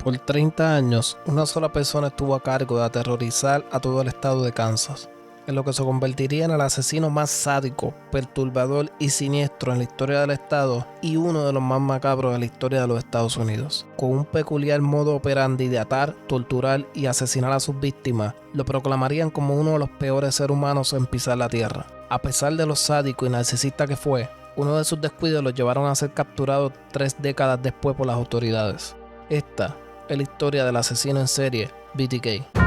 Por 30 años, una sola persona estuvo a cargo de aterrorizar a todo el estado de Kansas, en lo que se convertiría en el asesino más sádico, perturbador y siniestro en la historia del estado y uno de los más macabros de la historia de los Estados Unidos. Con un peculiar modo operandi de atar, torturar y asesinar a sus víctimas, lo proclamarían como uno de los peores seres humanos en pisar la tierra. A pesar de lo sádico y narcisista que fue, uno de sus descuidos lo llevaron a ser capturado 3 décadas después por las autoridades. Esta es la historia del asesino en serie, BTK.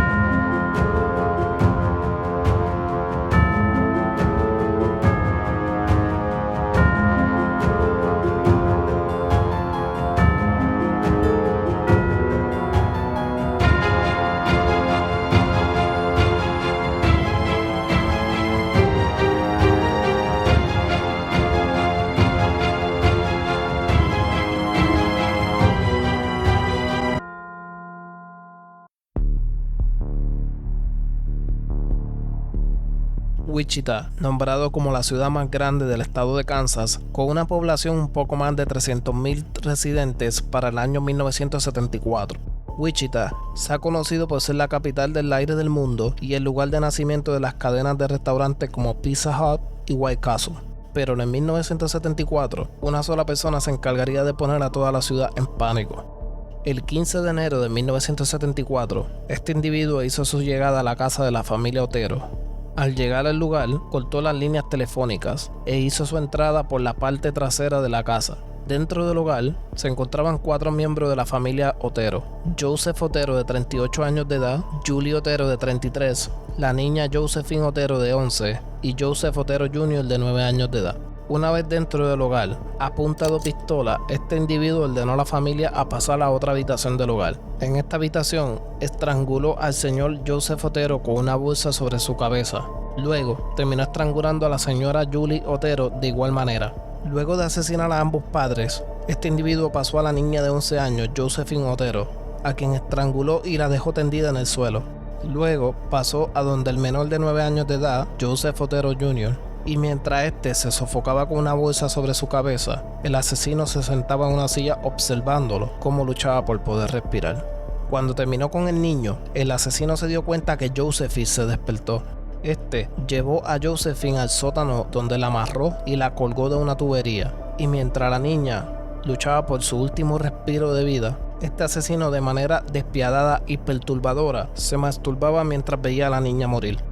Wichita, nombrado como la ciudad más grande del estado de Kansas, con una población un poco más de 300,000 residentes para el año 1974. Wichita se ha conocido por ser la capital del aire del mundo y el lugar de nacimiento de las cadenas de restaurantes como Pizza Hut y White Castle. Pero en 1974, una sola persona se encargaría de poner a toda la ciudad en pánico. El 15 de enero de 1974, este individuo hizo su llegada a la casa de la familia Otero. Al llegar al lugar, cortó las líneas telefónicas e hizo su entrada por la parte trasera de la casa. Dentro del hogar se encontraban 4 miembros de la familia Otero: Joseph Otero, de 38 años de edad, Julie Otero, de 33, la niña Josephine Otero, de 11, y Joseph Otero Jr., de 9 años de edad. Una vez dentro del hogar, a punta de pistola, este individuo ordenó a la familia a pasar a otra habitación del hogar. En esta habitación, estranguló al señor Joseph Otero con una bolsa sobre su cabeza. Luego, terminó estrangulando a la señora Julie Otero de igual manera. Luego de asesinar a ambos padres, este individuo pasó a la niña de 11 años, Josephine Otero, a quien estranguló y la dejó tendida en el suelo. Luego, pasó a donde el menor de 9 años de edad, Joseph Otero Jr., y mientras este se sofocaba con una bolsa sobre su cabeza, el asesino se sentaba en una silla observándolo cómo luchaba por poder respirar. Cuando terminó con el niño, el asesino se dio cuenta que Josephine se despertó. Este llevó a Josephine al sótano, donde la amarró y la colgó de una tubería, y mientras la niña luchaba por su último respiro de vida, este asesino, de manera despiadada y perturbadora, se masturbaba mientras veía a la niña morir.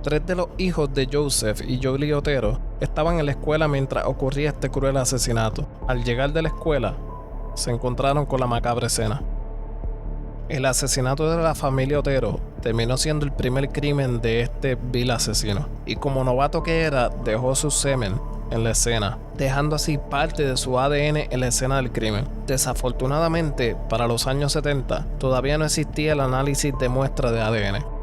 3 de los hijos de Joseph y Julie Otero estaban en la escuela mientras ocurría este cruel asesinato. Al llegar de la escuela, se encontraron con la macabra escena. El asesinato de la familia Otero terminó siendo el primer crimen de este vil asesino, y como novato que era, dejó su semen en la escena, dejando así parte de su ADN en la escena del crimen. Desafortunadamente, para los años 70, todavía no existía el análisis de muestra de ADN.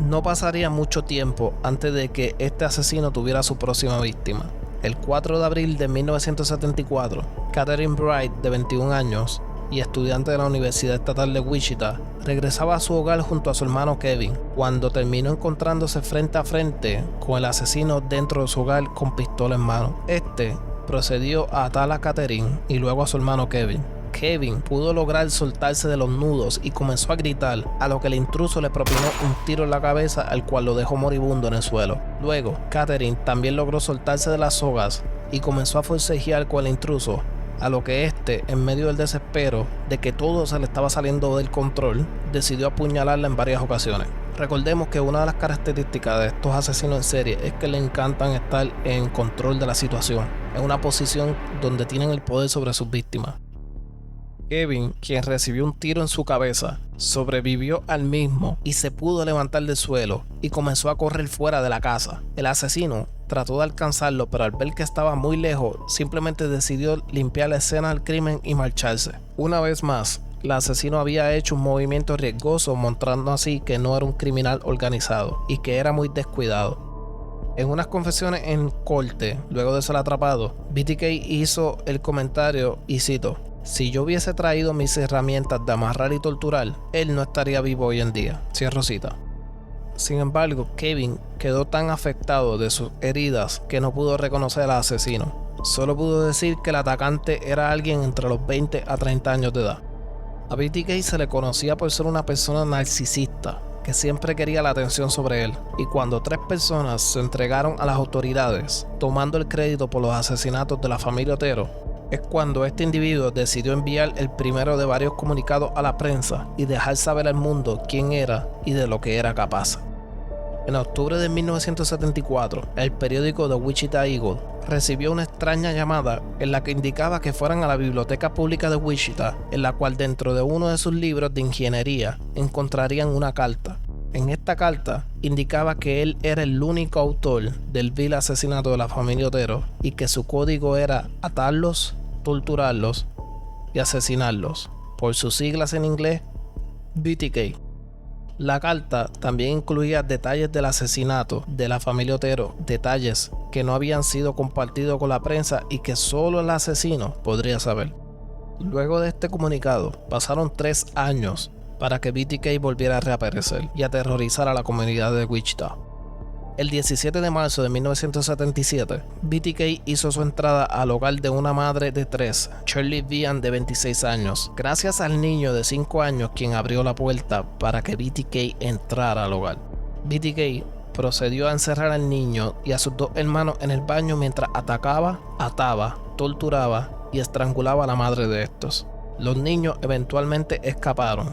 No pasaría mucho tiempo antes de que este asesino tuviera su próxima víctima. El 4 de abril de 1974, Catherine Bright, de 21 años y estudiante de la Universidad Estatal de Wichita, regresaba a su hogar junto a su hermano Kevin, cuando terminó encontrándose frente a frente con el asesino dentro de su hogar con pistola en mano. Este procedió a atar a Catherine y luego a su hermano Kevin. Kevin pudo lograr soltarse de los nudos y comenzó a gritar, a lo que el intruso le propinó un tiro en la cabeza, al cual lo dejó moribundo en el suelo. Luego, Catherine también logró soltarse de las sogas y comenzó a forcejear con el intruso, a lo que este, en medio del desespero de que todo se le estaba saliendo del control, decidió apuñalarla en varias ocasiones. Recordemos que una de las características de estos asesinos en serie es que le encantan estar en control de la situación, en una posición donde tienen el poder sobre sus víctimas. Kevin, quien recibió un tiro en su cabeza, sobrevivió al mismo y se pudo levantar del suelo y comenzó a correr fuera de la casa. El asesino trató de alcanzarlo, pero al ver que estaba muy lejos, simplemente decidió limpiar la escena del crimen y marcharse. Una vez más, el asesino había hecho un movimiento riesgoso, mostrando así que no era un criminal organizado y que era muy descuidado. En unas confesiones en corte, luego de ser atrapado, BTK hizo el comentario, y cito: "Si yo hubiese traído mis herramientas de amarrar y torturar, él no estaría vivo hoy en día". Cierro cita. Sin embargo, Kevin quedó tan afectado de sus heridas que no pudo reconocer al asesino. Solo pudo decir que el atacante era alguien entre los 20 a 30 años de edad. A BTK se le conocía por ser una persona narcisista, que siempre quería la atención sobre él, y cuando 3 personas se entregaron a las autoridades, tomando el crédito por los asesinatos de la familia Otero, es cuando este individuo decidió enviar el primero de varios comunicados a la prensa y dejar saber al mundo quién era y de lo que era capaz. En octubre de 1974, el periódico The Wichita Eagle recibió una extraña llamada en la que indicaba que fueran a la biblioteca pública de Wichita, en la cual dentro de uno de sus libros de ingeniería encontrarían una carta. En esta carta indicaba que él era el único autor del vil asesinato de la familia Otero y que su código era atarlos, torturarlos y asesinarlos, por sus siglas en inglés, BTK. La carta también incluía detalles del asesinato de la familia Otero, detalles que no habían sido compartidos con la prensa y que solo el asesino podría saber. Luego de este comunicado, pasaron 3 años para que BTK volviera a reaparecer y aterrorizar a la comunidad de Wichita. El 17 de marzo de 1977, BTK hizo su entrada al hogar de una madre de 3, Shirley Vian, de 26 años, gracias al niño de 5 años quien abrió la puerta para que BTK entrara al hogar. BTK procedió a encerrar al niño y a sus 2 hermanos en el baño mientras atacaba, ataba, torturaba y estrangulaba a la madre de estos. Los niños eventualmente escaparon.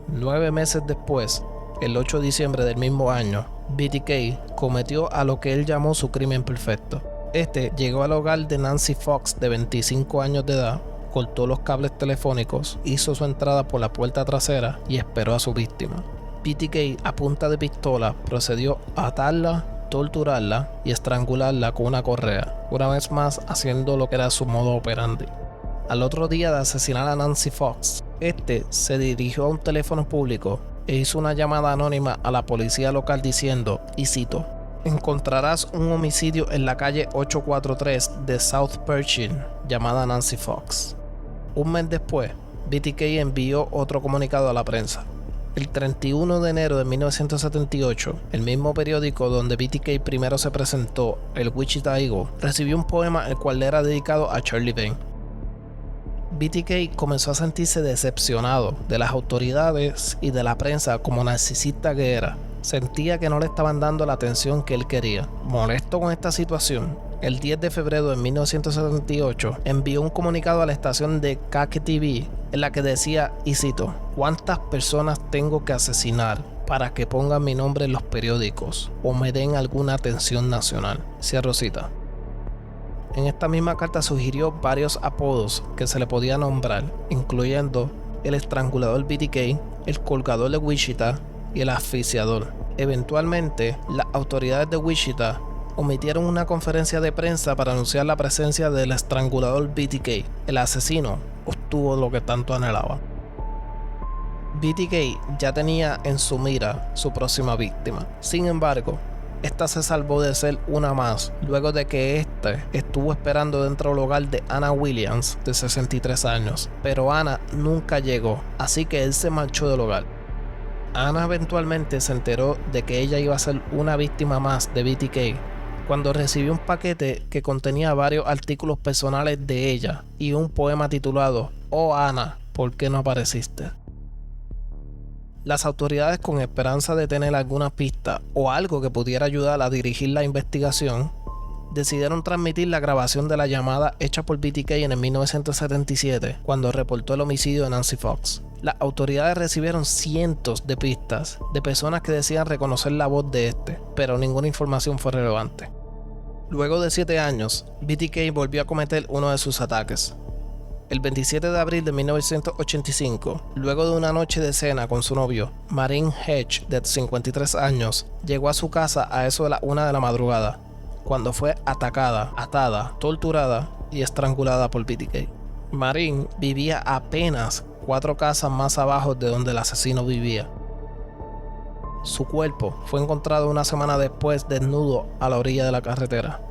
9 meses después, el 8 de diciembre del mismo año, BTK cometió a lo que él llamó su crimen perfecto. Este llegó al hogar de Nancy Fox, de 25 años de edad, cortó los cables telefónicos, hizo su entrada por la puerta trasera y esperó a su víctima. BTK, a punta de pistola, procedió a atarla, torturarla y estrangularla con una correa, una vez más haciendo lo que era su modo operandi. Al otro día de asesinar a Nancy Fox, este se dirigió a un teléfono público e hizo una llamada anónima a la policía local diciendo, y cito, "Encontrarás un homicidio en la calle 843 de South Pershing llamada Nancy Fox". Un mes después, BTK envió otro comunicado a la prensa. El 31 de enero de 1978, el mismo periódico donde BTK primero se presentó, el Wichita Eagle, recibió un poema el cual le era dedicado a Shirley Vian. BTK comenzó a sentirse decepcionado de las autoridades y de la prensa como narcisista que era. Sentía que no le estaban dando la atención que él quería. Molesto con esta situación, el 10 de febrero de 1978 envió un comunicado a la estación de KTV en la que decía, y cito, "¿Cuántas personas tengo que asesinar para que pongan mi nombre en los periódicos o me den alguna atención nacional?". Cierro cita. En esta misma carta sugirió varios apodos que se le podía nombrar, incluyendo el estrangulador BTK, el colgador de Wichita y el asfixiador. Eventualmente, las autoridades de Wichita omitieron una conferencia de prensa para anunciar la presencia del estrangulador BTK. El asesino obtuvo lo que tanto anhelaba. BTK ya tenía en su mira su próxima víctima. Sin embargo, esta se salvó de ser una más, luego de que este estuvo esperando dentro del hogar de Anna Williams, de 63 años. Pero Anna nunca llegó, así que él se marchó del hogar. Anna eventualmente se enteró de que ella iba a ser una víctima más de BTK cuando recibió un paquete que contenía varios artículos personales de ella y un poema titulado "Oh Anna, ¿por qué no apareciste?". Las autoridades, con esperanza de tener alguna pista o algo que pudiera ayudar a dirigir la investigación, decidieron transmitir la grabación de la llamada hecha por BTK en el 1977, cuando reportó el homicidio de Nancy Fox. Las autoridades recibieron cientos de pistas de personas que decían reconocer la voz de este, pero ninguna información fue relevante. Luego de 7 años, BTK volvió a cometer uno de sus ataques. El 27 de abril de 1985, luego de una noche de cena con su novio, Marin Hedge, de 53 años, llegó a su casa a eso de la 1 de la madrugada, cuando fue atacada, atada, torturada y estrangulada por BTK. Marin vivía apenas 4 casas más abajo de donde el asesino vivía. Su cuerpo fue encontrado una semana después desnudo a la orilla de la carretera.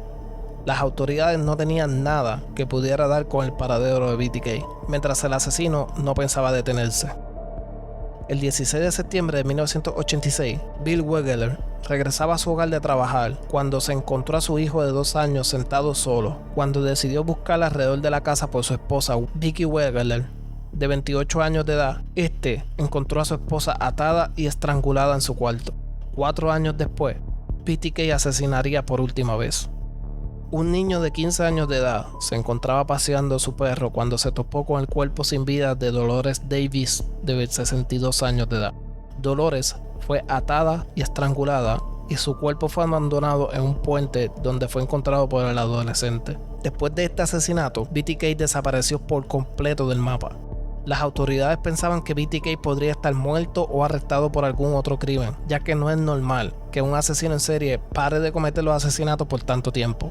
Las autoridades no tenían nada que pudiera dar con el paradero de BTK, mientras el asesino no pensaba detenerse. El 16 de septiembre de 1986, Bill Wegeler regresaba a su hogar de trabajar cuando se encontró a su hijo de 2 años sentado solo. Cuando decidió buscar alrededor de la casa por su esposa, Vicky Wegeler, de 28 años de edad, encontró a su esposa atada y estrangulada en su cuarto. 4 años después, BTK asesinaría por última vez. Un niño de 15 años de edad se encontraba paseando a su perro cuando se topó con el cuerpo sin vida de Dolores Davis, de 62 años de edad. Dolores fue atada y estrangulada y su cuerpo fue abandonado en un puente donde fue encontrado por el adolescente. Después de este asesinato, BTK desapareció por completo del mapa. Las autoridades pensaban que BTK podría estar muerto o arrestado por algún otro crimen, ya que no es normal que un asesino en serie pare de cometer los asesinatos por tanto tiempo.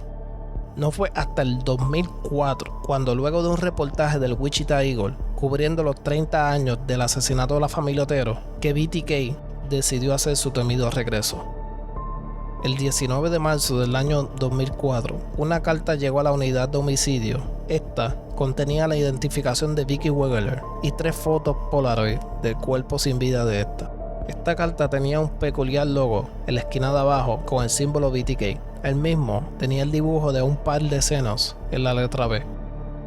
No fue hasta el 2004, cuando luego de un reportaje del Wichita Eagle cubriendo los 30 años del asesinato de la familia Otero, que BTK decidió hacer su temido regreso. El 19 de marzo del año 2004, una carta llegó a la unidad de homicidio. Esta contenía la identificación de Vicki Wegeler y 3 fotos Polaroid del cuerpo sin vida de esta. Esta carta tenía un peculiar logo en la esquina de abajo con el símbolo BTK. El mismo tenía el dibujo de un par de senos en la letra B.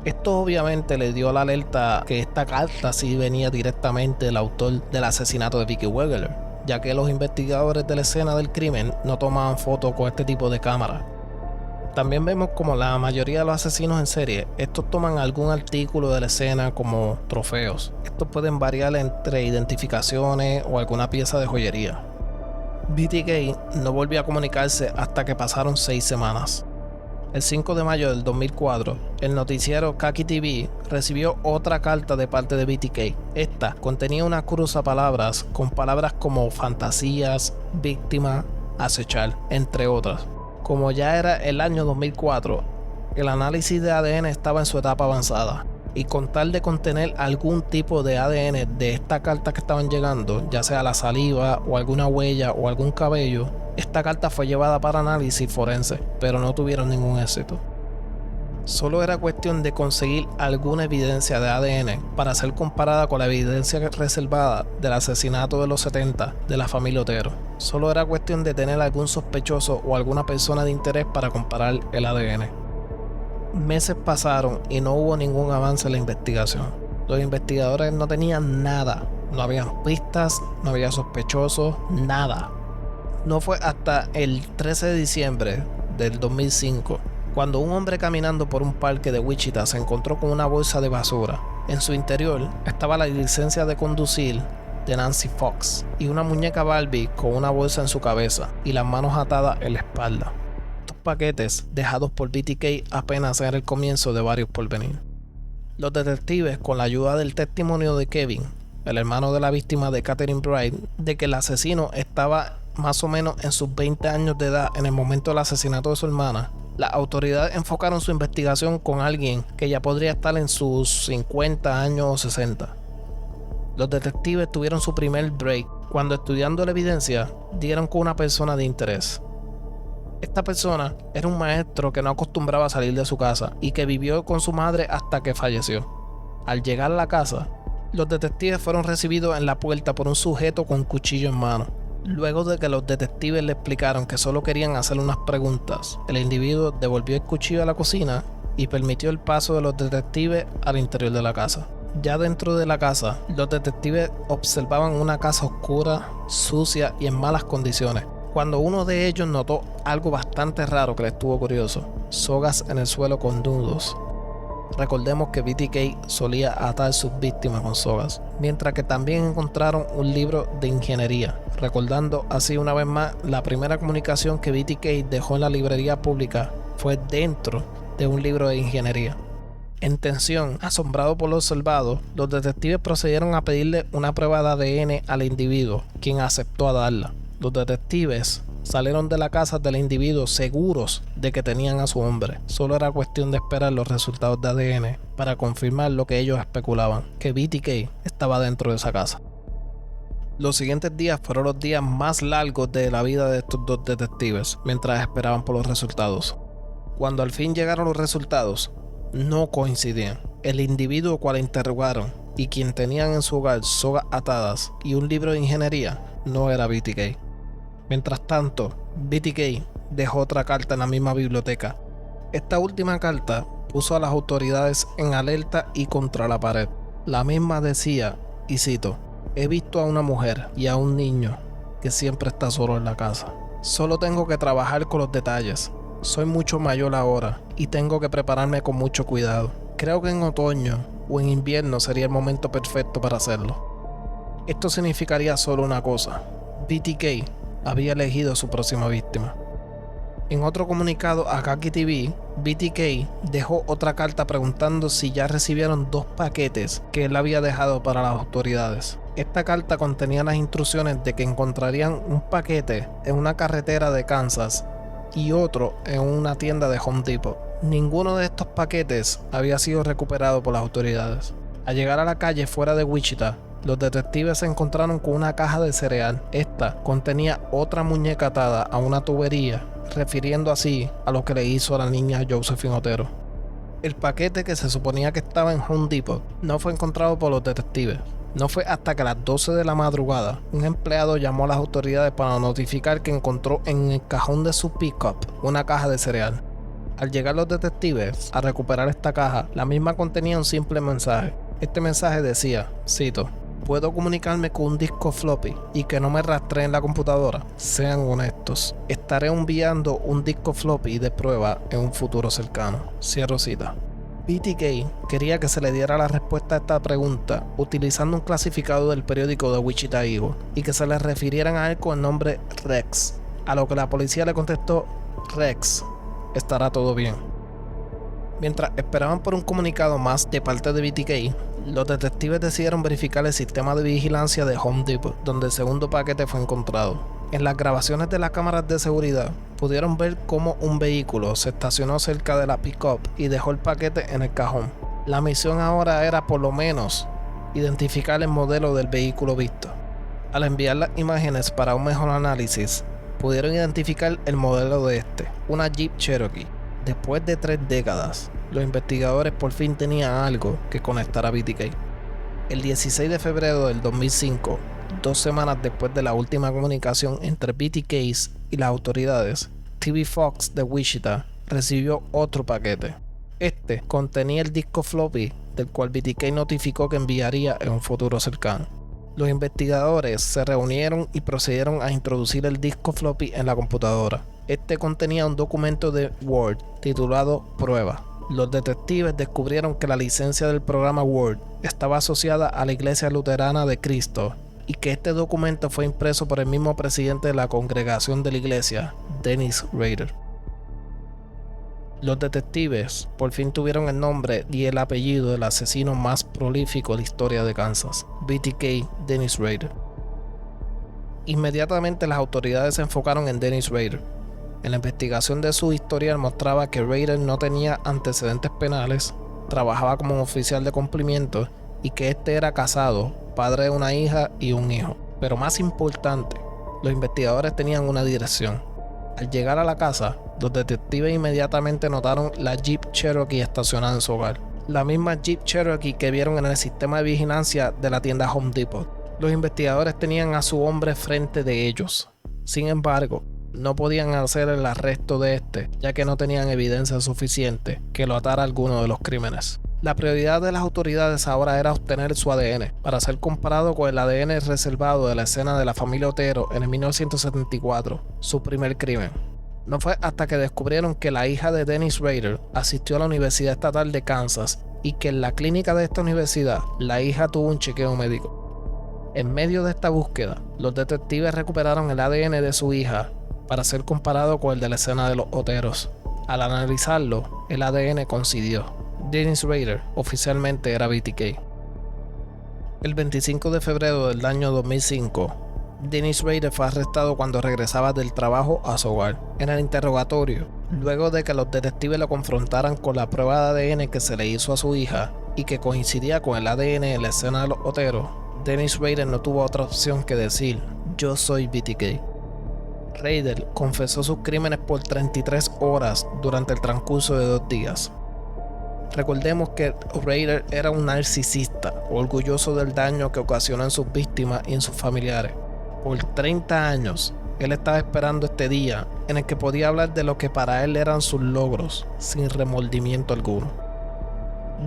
Esto obviamente le dio la alerta que esta carta sí venía directamente del autor del asesinato de Vicki Wegeler, ya que los investigadores de la escena del crimen no tomaban fotos con este tipo de cámara. También vemos como la mayoría de los asesinos en serie, estos toman algún artículo de la escena como trofeos. Estos pueden variar entre identificaciones o alguna pieza de joyería. BTK no volvió a comunicarse hasta que pasaron 6 semanas. El 5 de mayo del 2004, el noticiero KQTV recibió otra carta de parte de BTK. Esta contenía una cruzapalabras con palabras como fantasías, víctima, acechar, entre otras. Como ya era el año 2004, el análisis de ADN estaba en su etapa avanzada, y con tal de contener algún tipo de ADN de esta carta que estaban llegando, ya sea la saliva o alguna huella o algún cabello, esta carta fue llevada para análisis forense, pero no tuvieron ningún éxito. Solo era cuestión de conseguir alguna evidencia de ADN para ser comparada con la evidencia reservada del asesinato de los 70 de la familia Otero. Solo era cuestión de tener algún sospechoso o alguna persona de interés para comparar el ADN. Meses pasaron y no hubo ningún avance en la investigación. Los investigadores no tenían nada. No había pistas, no había sospechosos, nada. No fue hasta el 13 de diciembre del 2005 cuando un hombre caminando por un parque de Wichita se encontró con una bolsa de basura. En su interior estaba la licencia de conducir de Nancy Fox y una muñeca Barbie con una bolsa en su cabeza y las manos atadas en la espalda. Estos paquetes dejados por BTK apenas eran el comienzo de varios por venir. Los detectives, con la ayuda del testimonio de Kevin, el hermano de la víctima de Catherine Bright, de que el asesino estaba más o menos en sus 20 años de edad en el momento del asesinato de su hermana, las autoridades enfocaron su investigación con alguien que ya podría estar en sus 50 años o 60. Los detectives tuvieron su primer break cuando, estudiando la evidencia, dieron con una persona de interés. Esta persona era un maestro que no acostumbraba a salir de su casa y que vivió con su madre hasta que falleció. Al llegar a la casa, los detectives fueron recibidos en la puerta por un sujeto con un cuchillo en mano. Luego de que los detectives le explicaron que solo querían hacer unas preguntas, el individuo devolvió el cuchillo a la cocina y permitió el paso de los detectives al interior de la casa. Ya dentro de la casa, los detectives observaban una casa oscura, sucia y en malas condiciones, cuando uno de ellos notó algo bastante raro que le estuvo curioso: sogas en el suelo con nudos. Recordemos que BTK solía atar sus víctimas con sogas, mientras que también encontraron un libro de ingeniería, recordando así una vez más la primera comunicación que BTK dejó en la librería pública fue dentro de un libro de ingeniería. En tensión, asombrado por lo observado, los detectives procedieron a pedirle una prueba de ADN al individuo, quien aceptó a darla. Los detectives salieron de la casa del individuo seguros de que tenían a su hombre. Solo era cuestión de esperar los resultados de ADN para confirmar lo que ellos especulaban, que BTK estaba dentro de esa casa. Los siguientes días fueron los días más largos de la vida de estos dos detectives, mientras esperaban por los resultados. Cuando al fin llegaron los resultados, no coincidían. El individuo cual interrogaron y quien tenían en su hogar sogas atadas y un libro de ingeniería no era BTK. Mientras tanto, BTK dejó otra carta en la misma biblioteca. Esta última carta puso a las autoridades en alerta y contra la pared. La misma decía, y cito: he visto a una mujer y a un niño que siempre está solo en la casa. Solo tengo que trabajar con los detalles. Soy mucho mayor ahora y tengo que prepararme con mucho cuidado. Creo que en otoño o en invierno sería el momento perfecto para hacerlo. Esto significaría solo una cosa: BTK había elegido a su próxima víctima. En otro comunicado a Kaki TV, BTK dejó otra carta preguntando si ya recibieron 2 paquetes que él había dejado para las autoridades. Esta carta contenía las instrucciones de que encontrarían un paquete en una carretera de Kansas y otro en una tienda de Home Depot. Ninguno de estos paquetes había sido recuperado por las autoridades. Al llegar a la calle fuera de Wichita, los detectives se encontraron con una caja de cereal. Esta contenía otra muñeca atada a una tubería, refiriendo así a lo que le hizo a la niña Josephine Otero. El paquete, que se suponía que estaba en Home Depot, no fue encontrado por los detectives. No fue hasta que a las 12 de la madrugada un empleado llamó a las autoridades para notificar que encontró en el cajón de su pickup una caja de cereal. Al llegar los detectives a recuperar esta caja, la misma contenía un simple mensaje. Este mensaje decía, cito: puedo comunicarme con un disco floppy y que no me rastreen la computadora. Sean honestos. Estaré enviando un disco floppy de prueba en un futuro cercano. Cierro cita. BTK quería que se le diera la respuesta a esta pregunta utilizando un clasificado del periódico The Wichita Eagle y que se le refirieran a él con el nombre Rex, a lo que la policía le contestó: Rex, estará todo bien. Mientras esperaban por un comunicado más de parte de BTK, los detectives decidieron verificar el sistema de vigilancia de Home Depot, donde el segundo paquete fue encontrado. En las grabaciones de las cámaras de seguridad, pudieron ver cómo un vehículo se estacionó cerca de la pick-up y dejó el paquete en el cajón. La misión ahora era por lo menos identificar el modelo del vehículo visto. Al enviar las imágenes para un mejor análisis, pudieron identificar el modelo de una Jeep Cherokee. Después de 3 décadas, los investigadores por fin tenían algo que conectar a BTK. El 16 de febrero del 2005, 2 semanas después de la última comunicación entre BTK y las autoridades, TV Fox de Wichita recibió otro paquete. Este contenía el disco floppy del cual BTK notificó que enviaría en un futuro cercano. Los investigadores se reunieron y procedieron a introducir el disco floppy en la computadora. Este contenía un documento de Word titulado Prueba. Los detectives descubrieron que la licencia del programa Word estaba asociada a la Iglesia Luterana de Cristo y que este documento fue impreso por el mismo presidente de la congregación de la iglesia, Dennis Rader. Los detectives por fin tuvieron el nombre y el apellido del asesino más prolífico de la historia de Kansas, BTK Dennis Rader. Inmediatamente las autoridades se enfocaron en Dennis Rader. En la investigación de su historial mostraba que Rader no tenía antecedentes penales, trabajaba como un oficial de cumplimiento y que este era casado, padre de una hija y un hijo. Pero más importante, los investigadores tenían una dirección. Al llegar a la casa, los detectives inmediatamente notaron la Jeep Cherokee estacionada en su hogar. La misma Jeep Cherokee que vieron en el sistema de vigilancia de la tienda Home Depot. Los investigadores tenían a su hombre frente de ellos. Sin embargo, no podían hacer el arresto de ya que no tenían evidencia suficiente que lo atara a alguno de los crímenes. La prioridad de las autoridades ahora era obtener su ADN para ser comparado con el ADN reservado de la escena de la familia Otero en el 1974, su primer crimen. No fue hasta que descubrieron que la hija de Dennis Rader asistió a la Universidad Estatal de Kansas y que en la clínica de esta universidad la hija tuvo un chequeo médico. En medio de esta búsqueda, los detectives recuperaron el ADN de su hija para ser comparado con el de la escena de los Oteros. Al analizarlo, el ADN coincidió. Dennis Rader oficialmente era BTK. El 25 de febrero del año 2005, Dennis Rader fue arrestado cuando regresaba del trabajo a su hogar. En el interrogatorio, luego de que los detectives lo confrontaran con la prueba de ADN que se le hizo a su hija y que coincidía con el ADN en la escena de los Oteros, Dennis Rader no tuvo otra opción que decir: yo soy BTK. Rader confesó sus crímenes por 33 horas durante el transcurso de 2 días. Recordemos que Rader era un narcisista, orgulloso del daño que ocasionó en sus víctimas y en sus familiares. Por 30 años, él estaba esperando este día en el que podía hablar de lo que para él eran sus logros, sin remordimiento alguno.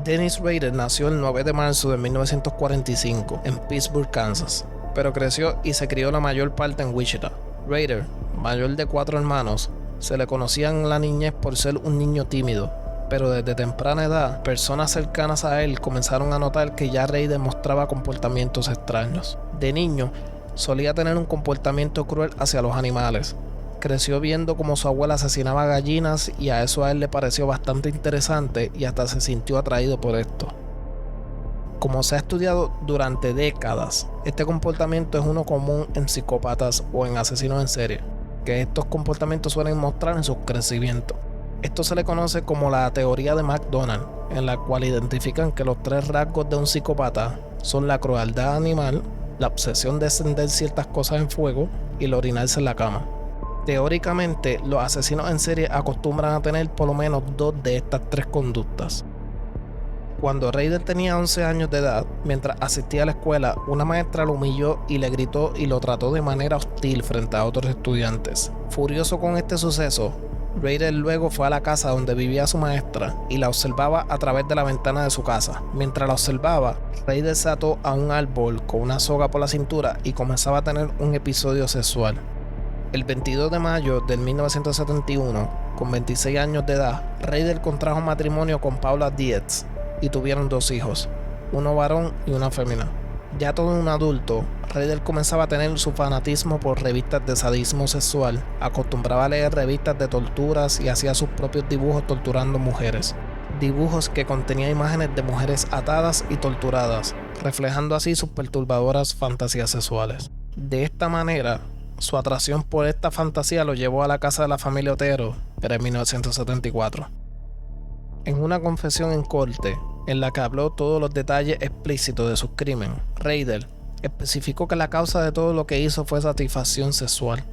Dennis Rader nació el 9 de marzo de 1945 en Pittsburgh, Kansas, pero creció y se crió la mayor parte en Wichita. Rader, mayor de 4 hermanos, se le conocía en la niñez por ser un niño tímido, pero desde temprana edad, personas cercanas a él comenzaron a notar que ya Rader mostraba comportamientos extraños. De niño, solía tener un comportamiento cruel hacia los animales. Creció viendo cómo su abuela asesinaba gallinas y a eso a él le pareció bastante interesante y hasta se sintió atraído por esto. Como se ha estudiado durante décadas, este comportamiento es uno común en psicópatas o en asesinos en serie, que estos comportamientos suelen mostrar en su crecimiento. Esto se le conoce como la teoría de McDonald, en la cual identifican que los 3 rasgos de un psicópata son la crueldad animal, la obsesión de encender ciertas cosas en fuego y el orinarse en la cama. Teóricamente, los asesinos en serie acostumbran a tener por lo menos 2 de estas 3 conductas. Cuando Rader tenía 11 años de edad, mientras asistía a la escuela, una maestra lo humilló y le gritó y lo trató de manera hostil frente a otros estudiantes. Furioso con este suceso, Rader luego fue a la casa donde vivía su maestra y la observaba a través de la ventana de su casa. Mientras la observaba, Rader se ató a un árbol con una soga por la cintura y comenzaba a tener un episodio sexual. El 22 de mayo de 1971, con 26 años de edad, Rader contrajo matrimonio con Paula Dietz y tuvieron 2 hijos, uno varón y una fémina. Ya todo un adulto, Rader comenzaba a tener su fanatismo por revistas de sadismo sexual, acostumbraba a leer revistas de torturas y hacía sus propios dibujos torturando mujeres. Dibujos que contenían imágenes de mujeres atadas y torturadas, reflejando así sus perturbadoras fantasías sexuales. De esta manera, su atracción por esta fantasía lo llevó a la casa de la familia Otero, pero en 1974. En una confesión en corte, en la que habló todos los detalles explícitos de sus crímenes, Rader especificó que la causa de todo lo que hizo fue satisfacción sexual.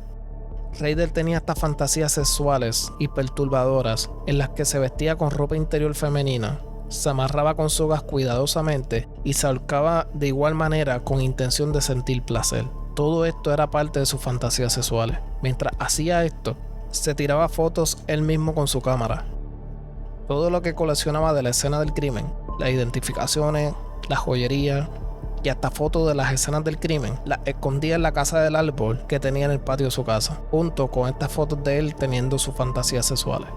Rader tenía estas fantasías sexuales y perturbadoras en las que se vestía con ropa interior femenina, se amarraba con sogas cuidadosamente y se ahorcaba de igual manera con intención de sentir placer. Todo esto era parte de sus fantasías sexuales. Mientras hacía esto, se tiraba fotos él mismo con su cámara. Todo lo que coleccionaba de la escena del crimen, las identificaciones, la joyería y hasta fotos de las escenas del crimen, las escondía en la casa del árbol que tenía en el patio de su casa, junto con estas fotos de él teniendo sus fantasías sexuales.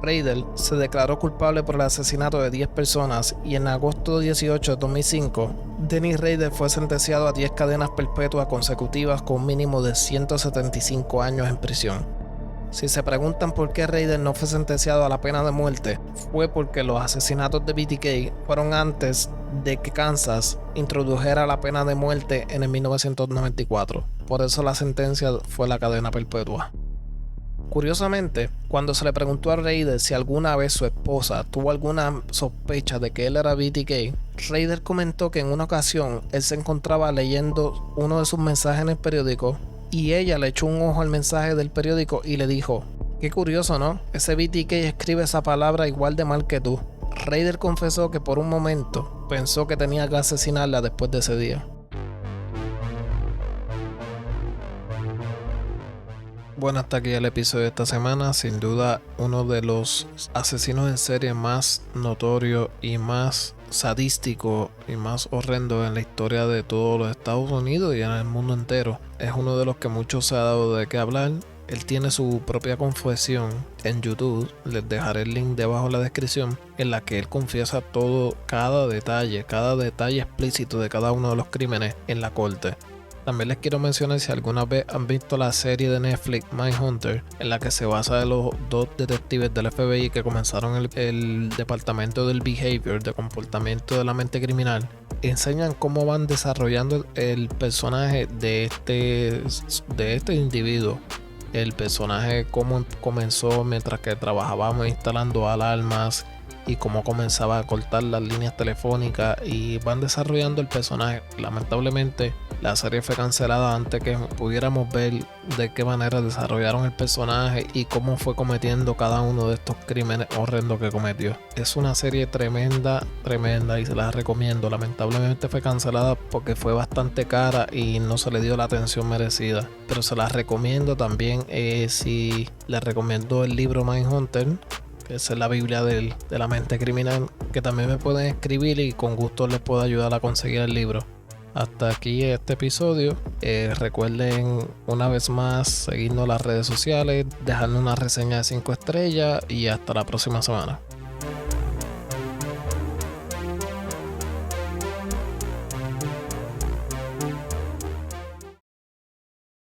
Rader se declaró culpable por el asesinato de 10 personas y en agosto 18 de 2005, Dennis Rader fue sentenciado a 10 cadenas perpetuas consecutivas con un mínimo de 175 años en prisión. Si se preguntan por qué Rader no fue sentenciado a la pena de muerte, fue porque los asesinatos de BTK fueron antes de que Kansas introdujera la pena de muerte en el 1994. Por eso la sentencia fue la cadena perpetua. Curiosamente, cuando se le preguntó a Rader si alguna vez su esposa tuvo alguna sospecha de que él era BTK, Rader comentó que en una ocasión él se encontraba leyendo uno de sus mensajes en el periódico y ella le echó un ojo al mensaje del periódico y le dijo: "Qué curioso, ¿no? Ese BTK escribe esa palabra igual de mal que tú". Rader confesó que por un momento pensó que tenía que asesinarla después de ese día. Bueno, hasta aquí el episodio de esta semana. Sin duda, uno de los asesinos en serie más notorios y más sadístico y más horrendo en la historia de todos los Estados Unidos y en el mundo entero. Es uno de los que mucho se ha dado de qué hablar. Él tiene su propia confesión en YouTube, les dejaré el link debajo en la descripción, en la que él confiesa todo, cada detalle explícito de cada uno de los crímenes en la corte. También les quiero mencionar si alguna vez han visto la serie de Netflix Mindhunter, en la que se basa en los 2 detectives del FBI que comenzaron el departamento del behavior, de comportamiento de la mente criminal. Enseñan cómo van desarrollando el personaje de este individuo. El personaje, cómo comenzó mientras que trabajábamos instalando alarmas y cómo comenzaba a cortar las líneas telefónicas, y van desarrollando el personaje. Lamentablemente la serie fue cancelada antes que pudiéramos ver de qué manera desarrollaron el personaje y cómo fue cometiendo cada uno de estos crímenes horrendos que cometió. Es una serie tremenda y se la recomiendo. Lamentablemente fue cancelada porque fue bastante cara y no se le dio la atención merecida, pero se la recomiendo también. Si les recomiendo el libro Mindhunter, que esa es la Biblia de la mente criminal, que también me pueden escribir y con gusto les puedo ayudar a conseguir el libro. Hasta aquí este episodio. Recuerden una vez más seguirnos en las redes sociales, dejarnos una reseña de 5 estrellas y hasta la próxima semana.